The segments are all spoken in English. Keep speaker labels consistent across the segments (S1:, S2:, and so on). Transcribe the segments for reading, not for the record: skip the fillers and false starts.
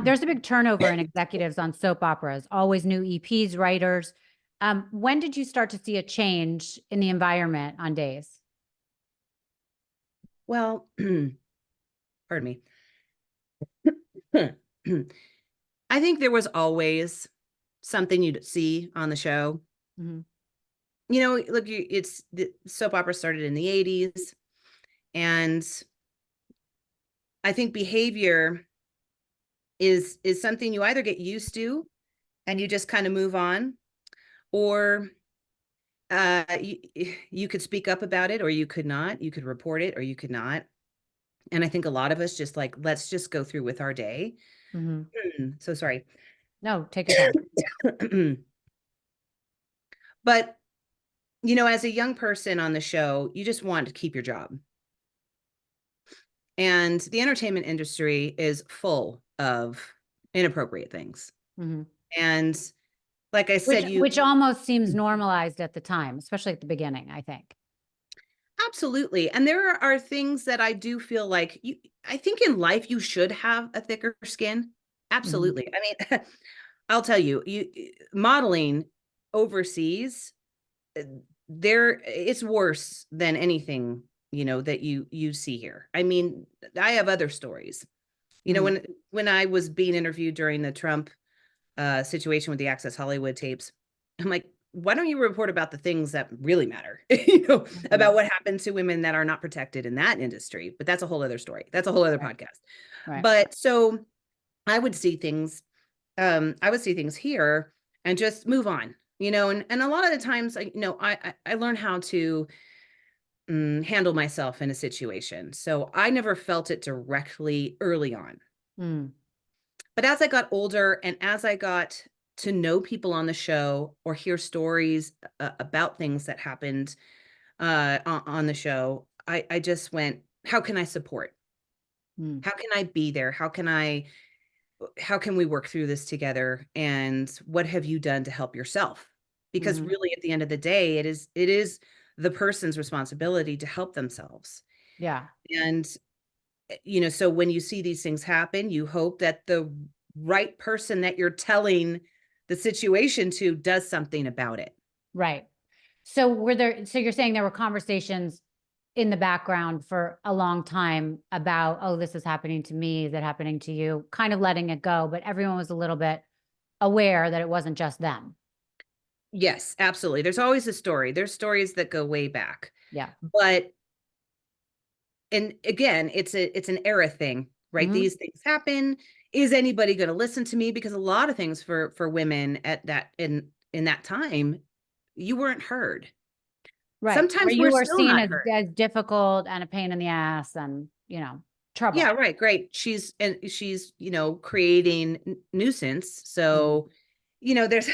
S1: There's a big turnover in executives on soap operas, always new EPs, writers. When did you start to see a change in the environment on Days?
S2: Well, pardon me. I think there was always something you'd see on the show.
S1: Mm-hmm.
S2: Look, it's the soap opera started in the 80s, and I think behavior is something you either get used to and you just kind of move on, or you could speak up about it, or you could not. You could report it, or you could not. And I think a lot of us just like, let's just go through with our day.
S1: Mm-hmm.
S2: So sorry.
S1: No, take your time.
S2: But, as a young person on the show, you just want to keep your job. And the entertainment industry is full of inappropriate things.
S1: Mm-hmm.
S2: And like I
S1: Which
S2: said,
S1: which almost seems normalized at the time, especially at the beginning, I think.
S2: absolutely. And there are things that I do feel like I think in life you should have a thicker skin.
S1: Mm-hmm.
S2: Absolutely. I mean, I'll tell you, modeling overseas, uh, it's worse than anything, that you see here. I mean, I have other stories.
S1: Mm-hmm.
S2: When I was being interviewed during the Trump situation with the Access Hollywood tapes, I'm like, why don't you report about the things that really matter?
S1: Mm-hmm.
S2: About what happened to women that are not protected in that industry. But that's a whole other story. That's a whole other
S1: Right.
S2: podcast.
S1: Right.
S2: But so I would see things, here and just move on, and a lot of the times, I learn how to handle myself in a situation. So I never felt it directly early on.
S1: Mm.
S2: But as I got older and as I got to know people on the show or hear stories about things that happened on the show, I just went, how can I support?
S1: Mm.
S2: How can I be there? How can we work through this together? And what have you done to help yourself? Because
S1: Mm-hmm.
S2: really at the end of the day, it is the person's responsibility to help themselves.
S1: Yeah.
S2: And so when you see these things happen, you hope that the right person that you're telling the situation to does something about it.
S1: Right. So you're saying there were conversations in the background for a long time about, oh, this is happening to me, is it happening to you? Kind of letting it go, but everyone was a little bit aware that it wasn't just them.
S2: Yes, absolutely. There's always a story. There's stories that go way back.
S1: Yeah.
S2: But and again, it's an era thing, right?
S1: Mm-hmm.
S2: These things happen. Is anybody going to listen to me? Because a lot of things for women at that in that time, you weren't heard.
S1: Right. Or
S2: Sometimes we're
S1: you were
S2: still
S1: seen
S2: not heard.
S1: as difficult and a pain in the ass and, trouble.
S2: Yeah, right, great. She's, creating nuisance.
S1: Mm-hmm.
S2: So, there's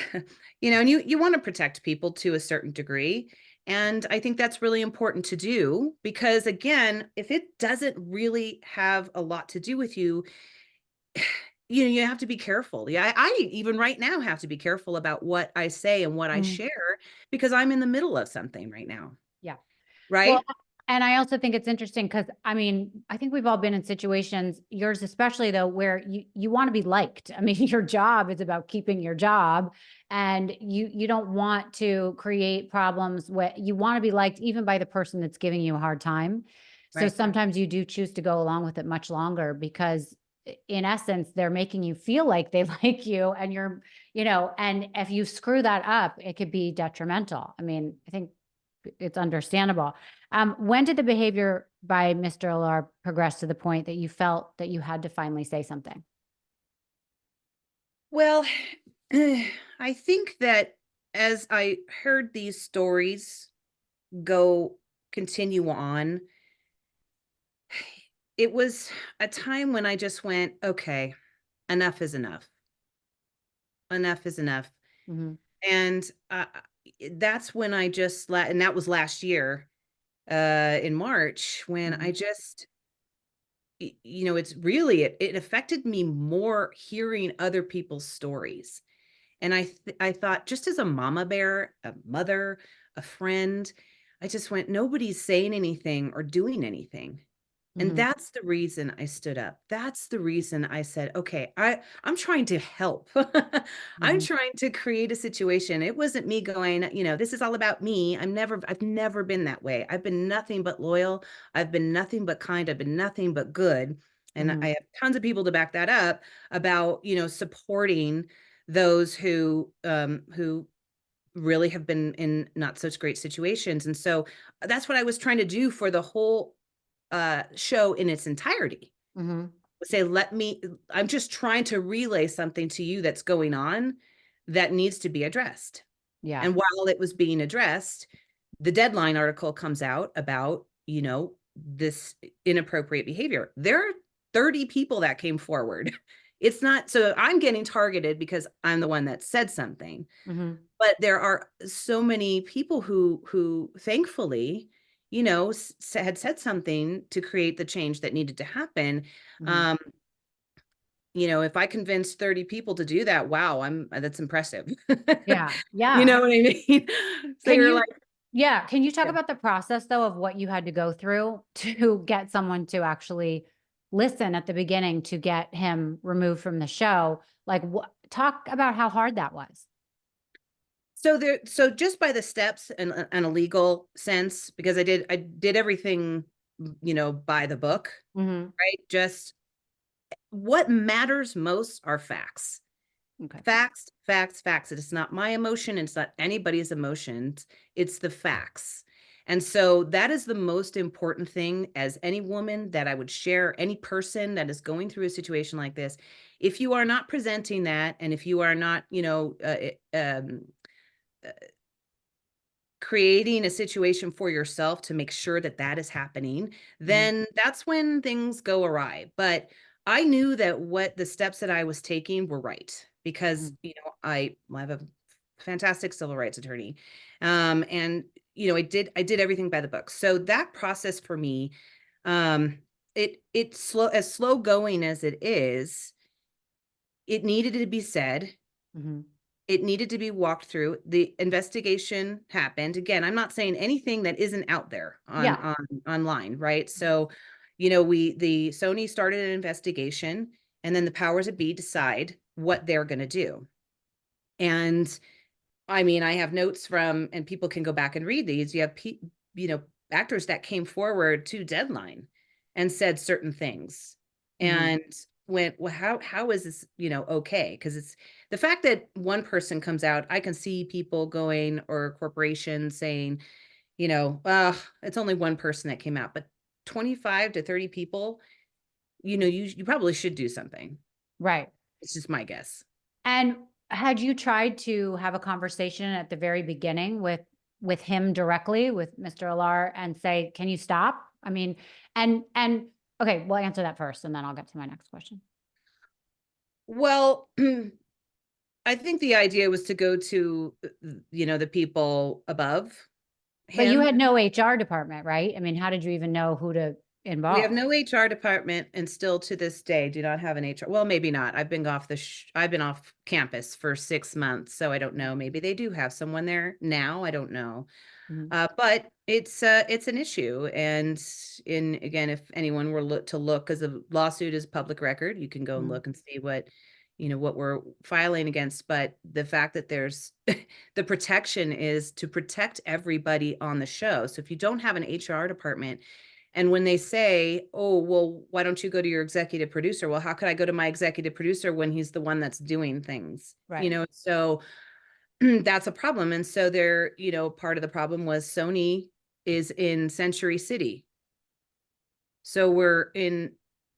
S2: and you want to protect people to a certain degree. And I think that's really important to do because again, if it doesn't really have a lot to do with you, you have to be careful. Yeah, I even right now have to be careful about what I say and what I
S1: Mm-hmm.
S2: share because I'm in the middle of something right now,
S1: Yeah. Well,
S2: right?
S1: and I also think it's interesting because I think we've all been in situations, yours especially though, where you want to be liked. I mean, your job is about keeping your job, and you don't want to create problems where you want to be liked even by the person that's giving you a hard time. So
S2: Right.
S1: sometimes you do choose to go along with it much longer because in essence, they're making you feel like they like you and and if you screw that up, it could be detrimental. I mean, I think it's understandable. When did the behavior by Mr. Alarr progress to the point that you felt that you had to finally say something?
S2: Well, I think that as I heard these stories go continue on, it was a time when I just went, okay, enough is enough. Enough is enough.
S1: Mhm.
S2: And that's when and that was last year in March when I
S1: Mhm.
S2: just it's really it affected me more hearing other people's stories. And I thought, just as a mama bear, a mother, a friend, I just went, nobody's saying anything or doing anything. And
S1: Mhm.
S2: that's the reason I stood up. That's the reason I said, okay, I'm trying to help. I'm
S1: Mhm.
S2: trying to create a situation. It wasn't me going, this is all about me. I've never been that way. I've been nothing but loyal. I've been nothing but kind. I've been nothing but good. And I
S1: Mhm.
S2: have tons of people to back that up about, supporting those who really have been in not such great situations. And so that's what I was trying to do for the whole show in its entirety.
S1: Mhm.
S2: Say, I'm just trying to relay something to you that's going on that needs to be addressed.
S1: Yeah.
S2: And while it was being addressed, the Deadline article comes out about, this inappropriate behavior. There are 30 people that came forward. It's not, so I'm getting targeted because I'm the one that said something.
S1: Mhm.
S2: But there are so many people who thankfully, had said something to create the change that needed to happen.
S1: Mhm.
S2: Um, if I convinced 30 people to do that, wow, that's impressive.
S1: Yeah.
S2: You
S1: Yeah.
S2: know what I mean? So
S1: Can
S2: you're
S1: you
S2: like,
S1: yeah, can you talk
S2: yeah.
S1: about the process though of what you had to go through to get someone to actually listen at the beginning to get him removed from the show? Like what talk about how hard that was.
S2: So just by the steps and a legal sense, because I did everything, by the book,
S1: Mhm.
S2: right? Just what matters most are facts.
S1: Okay.
S2: Facts, facts, facts. It is not my emotion. It's not anybody's emotions. It's the facts. And so that is the most important thing as any woman that I would share, any person that is going through a situation like this. If you are not presenting that, and if you are not, creating a situation for yourself to make sure that that is happening,
S1: Mhm.
S2: then that's when things go awry. But I knew that what the steps that I was taking were right because,
S1: Mhm.
S2: I have a fantastic civil rights attorney. And I did everything by the book. So that process for me, it's slow going as it is, it needed to be said,
S1: Mhm.
S2: it needed to be walked through. The investigation happened. Again, I'm not saying anything that isn't out there on
S1: Yeah.
S2: on online, right?
S1: Mhm.
S2: So, the Sony started an investigation, and then the powers that be decide what they're going to do. And I mean, I have notes from, and people can go back and read these. You have you know, actors that came forward to Deadline and said certain things,
S1: Mhm.
S2: and went, well, how is this, okay? Because it's the fact that one person comes out, I can see people going, or corporations saying, it's only one person that came out, but 25 to 30 people, you probably should do something.
S1: Right.
S2: It's just my guess.
S1: And had you tried to have a conversation at the very beginning with him directly, with Mr. Alar, and say, "Can you stop?" I mean, and okay, we'll answer that first, and then I'll get to my next question.
S2: Well, I think the idea was to go to, the people above
S1: But you
S2: him.
S1: had no HR department, right? I mean, how did you even know who to
S2: We have
S1: involve?
S2: no HR department, and still to this day do not have an HR. Well, maybe not. I've been off campus for 6 months, so I don't know. Maybe they do have someone there now. I don't know.
S1: Mhm.
S2: But it's an issue. And in again, if anyone were to look, because the lawsuit is public record, you can go and
S1: Mhm.
S2: look and see what we're filing against. But the fact that there's the protection is to protect everybody on the show. So if you don't have an HR department, and when they say, oh, well, why don't you go to your executive producer? Well, how could I go to my executive producer when he's the one that's doing things?
S1: Right.
S2: So that's a problem. And so part of the problem was Sony is in Century City. So we're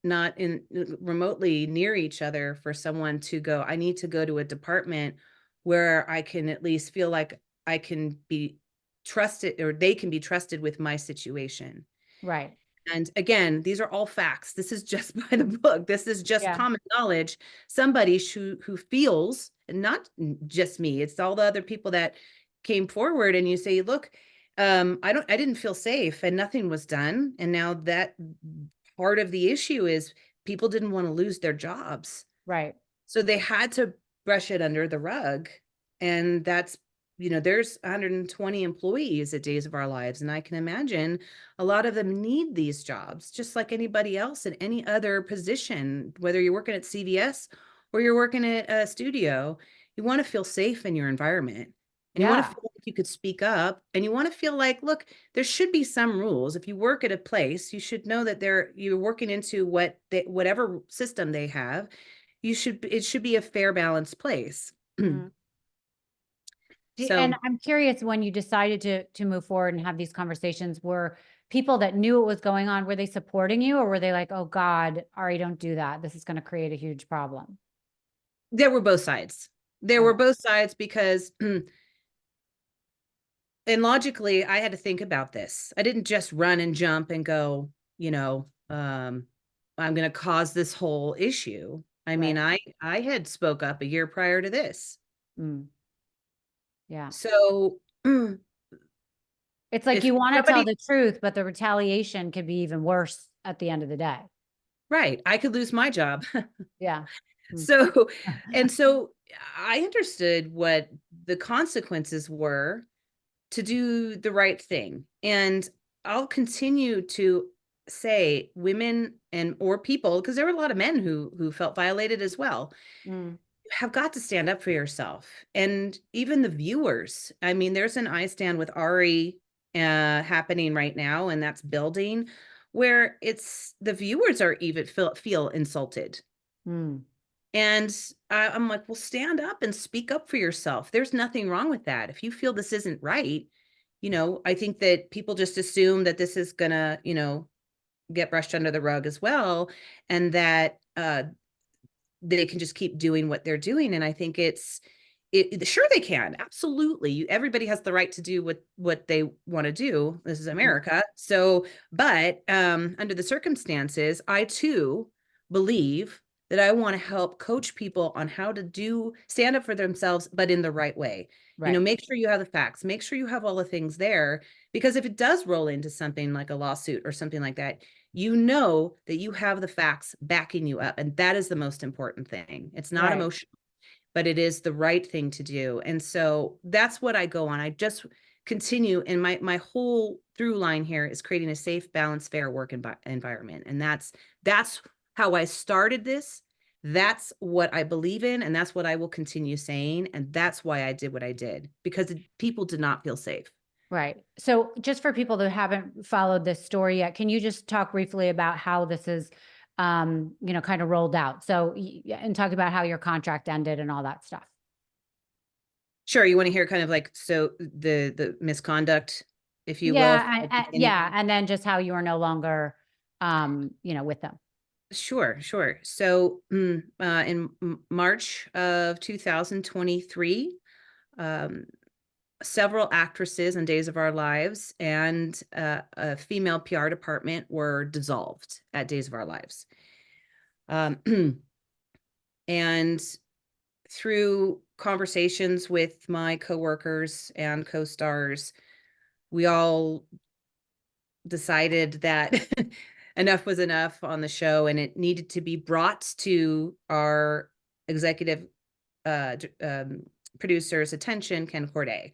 S2: not in remotely near each other for someone to go. I need to go to a department where I can at least feel like I can be trusted, or they can be trusted with my situation.
S1: Right.
S2: And again, these are all facts. This is just by the book. This is just
S1: Yeah.
S2: common knowledge. Somebody who feels, and not just me, it's all the other people that came forward, and you say, look, I didn't feel safe, and nothing was done. And now that part of the issue is people didn't want to lose their jobs.
S1: Right.
S2: So they had to brush it under the rug. And that's there's 120 employees at Days of Our Lives, and I can imagine a lot of them need these jobs, just like anybody else in any other position, whether you're working at CVS or you're working at a studio. You want to feel safe in your environment, and you want to
S1: Yeah.
S2: feel like you could speak up, and you want to feel like, look, there should be some rules. If you work at a place, you should know that you're working into whatever system they have. It should be a fair, balanced place.
S1: Mm. And
S2: So
S1: I'm curious, when you decided to move forward and have these conversations, were people that knew what was going on, were they supporting you, or were they like, oh God, Ari, don't do that, this is going to create a huge problem?
S2: there were both sides. There were
S1: Okay.
S2: both sides because, and logically, I had to think about this. I didn't just run and jump and go, I'm going to cause this whole issue. I mean,
S1: Right.
S2: I had spoke up a year prior to this.
S1: Mm. Yeah.
S2: So
S1: It's like
S2: if
S1: you want to tell
S2: somebody,
S1: the truth, but the retaliation could be even worse at the end of the day.
S2: right, I could lose my job.
S1: Yeah. Mm.
S2: So, and so I understood what the consequences were to do the right thing. And I'll continue to say women and or people, because there were a lot of men who felt violated as well,
S1: Mm.
S2: you have got to stand up for yourself. And even the viewers. I mean, there's an I stand with Ari happening right now, and that's building, where it's the viewers are even feel insulted.
S1: Mm.
S2: And I'm like, well, stand up and speak up for yourself. There's nothing wrong with that. If you feel this isn't right, I think that people just assume that this is gonna, get brushed under the rug as well, and that they can just keep doing what they're doing. And I think sure they can, absolutely. Everybody has the right to do what they want to do. This is
S1: Mhm.
S2: America. So, but under the circumstances, I too believe that I want to help coach people on how to stand up for themselves, but in the right way.
S1: Right.
S2: Make sure you have the facts, make sure you have all the things there, because if it does roll into something like a lawsuit or something like that, you know that you have the facts backing you up. And that is the most important thing. It's not
S1: Right.
S2: emotional, but it is the right thing to do. And so that's what I go on. I just continue. And my whole through line here is creating a safe, balanced, fair work environment. And that's how I started this. That's what I believe in. And that's what I will continue saying. And that's why I did what I did, because people did not feel safe.
S1: Right. So just for people that haven't followed this story yet, can you just talk briefly about how this is, kind of rolled out? So, and talk about how your contract ended and all that stuff.
S2: Sure. You want to hear kind of like, so the misconduct, if you will, from
S1: Yeah.
S2: the beginning?
S1: Yeah. And then just how you are no longer, with them.
S2: Sure, sure. So, in March of 2023, um, several actresses on Days of Our Lives and a female PR department were dissolved at Days of Our Lives. Um, and through conversations with my coworkers and co-stars, we all decided that enough was enough on the show, and it needed to be brought to our executive producer's attention, Ken Corday,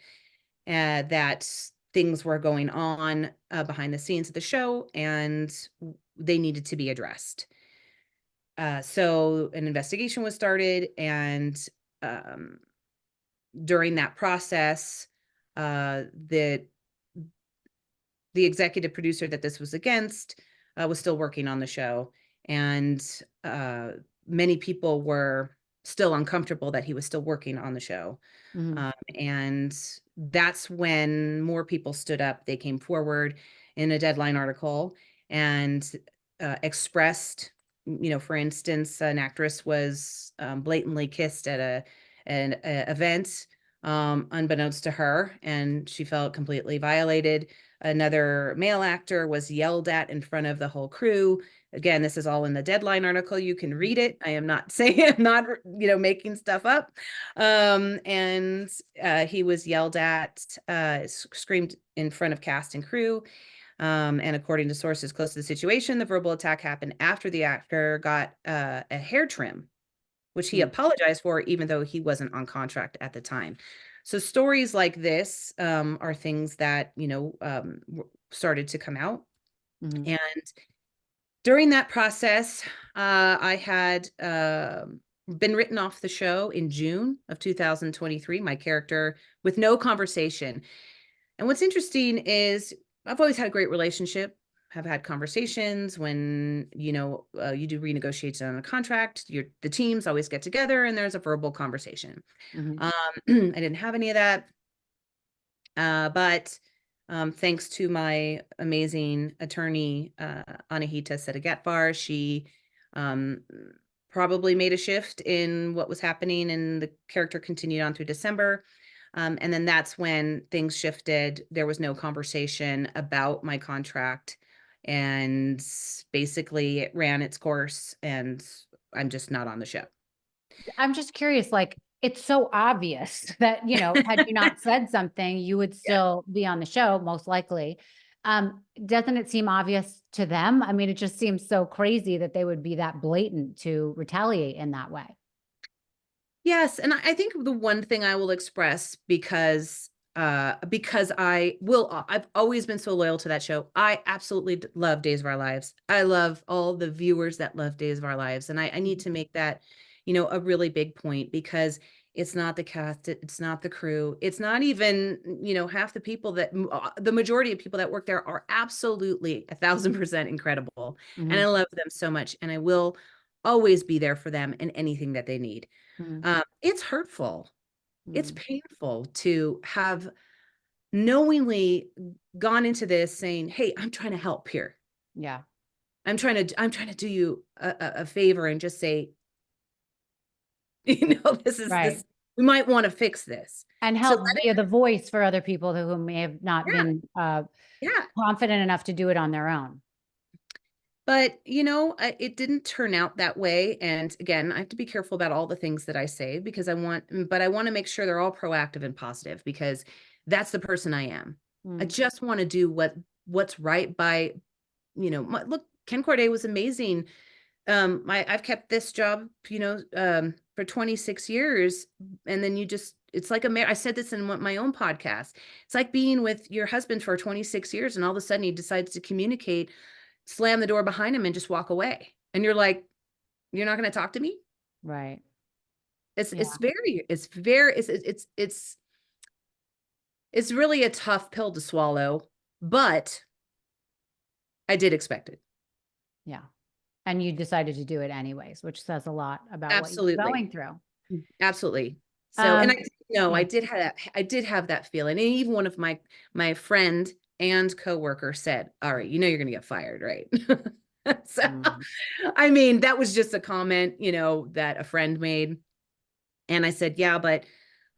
S2: that things were going on behind the scenes of the show, and they needed to be addressed. So an investigation was started, and um, during that process, the executive producer that this was against was still working on the show, and many people were still uncomfortable that he was still working on the show.
S1: Mhm.
S2: And that's when more people stood up. They came forward in a Deadline article and expressed, for instance, an actress was blatantly kissed at an event, unbeknownst to her, and she felt completely violated. Another male actor was yelled at in front of the whole crew. Again, this is all in the Deadline article. You can read it. I am not saying, I'm not, making stuff up. And he was yelled at, screamed in front of cast and crew. And according to sources close to the situation, the verbal attack happened after the actor got a hair trim, which he
S1: Mm.
S2: apologized for, even though he wasn't on contract at the time. So stories like this are things that, started to come out.
S1: Mhm.
S2: And during that process, I had been written off the show in June of 2023, my character, with no conversation. And what's interesting is I've always had a great relationship, have had conversations when, you do renegotiate on a contract, the teams always get together and there's a verbal conversation.
S1: Mhm.
S2: I didn't have any of that. But thanks to my amazing attorney, Anahita Sedegatvar, she um, probably made a shift in what was happening, and the character continued on through December. And then that's when things shifted. There was no conversation about my contract, and basically it ran its course, and I'm just not on the show.
S1: I'm just curious, like, it's so obvious that, had you not said something, you would
S2: Yeah.
S1: still be on the show, most likely. Doesn't it seem obvious to them? I mean, it just seems so crazy that they would be that blatant to retaliate in that way.
S2: Yes, and I think the one thing I will express, because I've always been so loyal to that show. I absolutely love Days of Our Lives. I love all the viewers that love Days of Our Lives, and I need
S1: Mhm.
S2: to make that, a really big point, because it's not the cast, it's not the crew, it's not even, half the people the majority of people that work there are absolutely 1,000% incredible, and I
S1: Mhm.
S2: love them so much, and I will always be there for them in anything that they need.
S1: Mhm.
S2: It's hurtful. It's
S1: Mhm.
S2: painful to have knowingly gone into this saying, "Hey, I'm trying to help here.
S1: Yeah.
S2: I'm trying to do you a favor and just say, this is
S1: Right.
S2: this. We might want to fix this."
S1: And
S2: To
S1: help
S2: let
S1: be the voice for other people who may have not
S2: Yeah,
S1: been
S2: yeah.
S1: confident enough to do it on their own.
S2: But, it didn't turn out that way, and again, I have to be careful about all the things that I say, because I wanna make sure they're all proactive and positive, because that's the person I am. I
S1: Mm.
S2: just wanna do what's right by, look, Ken Corday was amazing. I've kept this job, for 26 years, and then it's like I said this in my own podcast. It's like being with your husband for 26 years, and all of a sudden he decides to communicate, slam the door behind him, and just walk away. And you're like, "You're not gonna talk to me?"
S1: Right.
S2: It's
S1: Yeah.
S2: it's very it's very it's really a tough pill to swallow, but I did expect it.
S1: Yeah. And you decided to do it anyways, which says a lot about what you were
S2: Absolutely.
S1: going through.
S2: Absolutely. So, and
S1: Um,
S2: I did know,
S1: yeah.
S2: I did have that feeling. And even one of my friend and coworker said, "All right, you're gonna get fired, right?" So,
S1: Mm.
S2: I mean, that was just a comment, that a friend made. And I said, "Yeah, but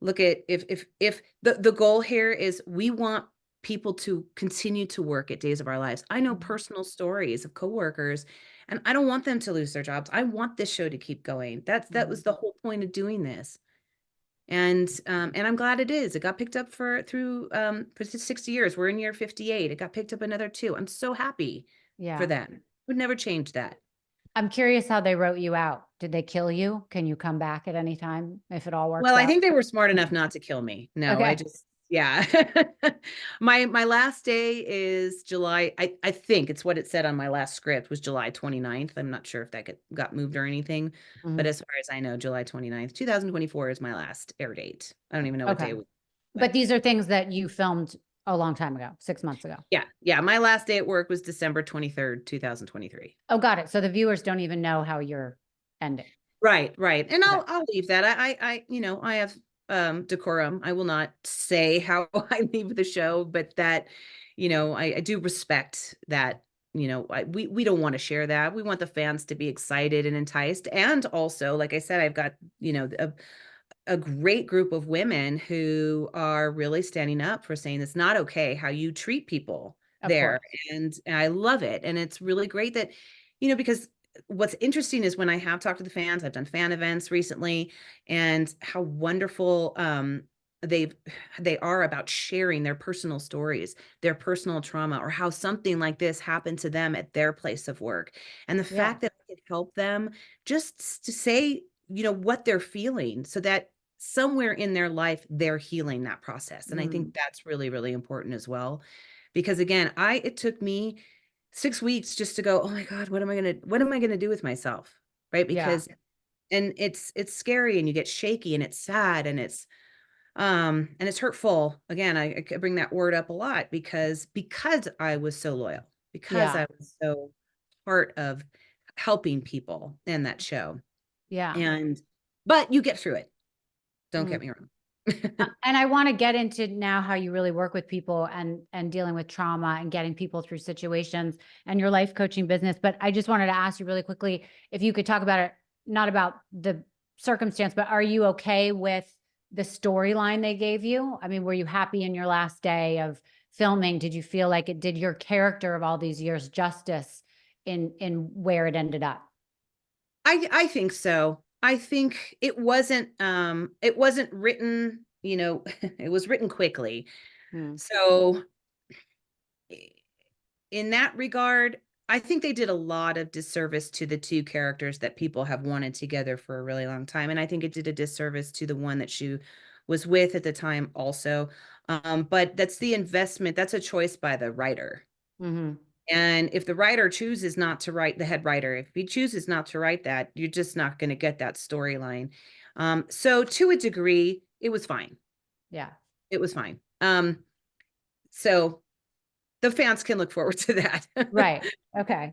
S2: look at, if the goal here is we want people to continue to work at Days of Our Lives. I know
S1: Mhm.
S2: personal stories of coworkers, and I don't want them to lose their jobs. I want this show to keep going. That was
S1: Mhm.
S2: the whole point of doing this." And I'm glad it is. It got picked up for 60 years. We're in year 58. It got picked up another 2. I'm so happy for
S1: Yeah.
S2: them. Would never change that.
S1: I'm curious how they wrote you out. Did they kill you? Can you come back at any time if it all
S2: Well,
S1: works
S2: I
S1: out?
S2: think they were smart enough not to kill me. No, I
S1: Okay.
S2: just yeah. My last day is I think it's what it said on my last script was July 29th. I'm not sure if that got moved or anything, but
S1: Mhm.
S2: as far as I know, July 29th, 2024 is my last air date. I don't even know what day
S1: Okay.
S2: it was,
S1: But
S2: but
S1: these are things that you filmed a long time ago, 6 months ago.
S2: yeah, yeah, my last day at work was December 23rd, 2023.
S1: Oh, got it. So the viewers don't even know how you're ending.
S2: Right, right, and
S1: Okay.
S2: I'll leave that. I have, decorum. I will not say how I leave the show, but that, I do respect that, we don't wanna share that. We want the fans to be excited and enticed, and also, like I said, I've got, a great group of women who are really standing up for saying it's not okay how you treat people
S1: Of
S2: there,
S1: course.
S2: and I love it, and it's really great that, because what's interesting is when I have talked to the fans, I've done fan events recently, and how wonderful, they've they are about sharing their personal stories, their personal trauma, or how something like this happened to them at their place of work, and the
S1: Yeah.
S2: fact that I could help them just to say, what they're feeling, so that somewhere in their life, they're healing that process. And I
S1: Mm,
S2: think that's really, really important as well. Because again, it took me 6 weeks just to go, oh my God, what am I going to do with myself? Right.
S1: yeah.
S2: Because, and it's scary and you get shaky and it's sad and it's hurtful. Again, I bring that word up a lot because I was so loyal, because
S1: Yeah.
S2: I was so part of helping people in that show.
S1: Yeah.
S2: And but you get through it. Don't
S1: Mm.
S2: get me wrong.
S1: And I want to get into now how you really work with people and dealing with trauma and getting people through situations and your life coaching business. But I just wanted to ask you really quickly if you could talk about it, not about the circumstance, but are you okay with the storyline they gave you? I mean, were you happy in your last day of filming? Did you feel like it did your character of all these years justice in where it ended up?
S2: I think so. I think it wasn't written, it was written quickly.
S1: Hmm.
S2: So in that regard, I think they did a lot of disservice to the two characters that people have wanted together for a really long time. And I think it did a disservice to the one that she was with at the time also. But that's the investment, that's a choice by the writer.
S1: Hmm.
S2: And if the writer chooses not to write, the head writer, if he chooses not to write that, you're just not going to get that storyline. So to a degree, it was fine.
S1: Yeah.
S2: It was fine. So the fans can look forward to that.
S1: Right. Okay.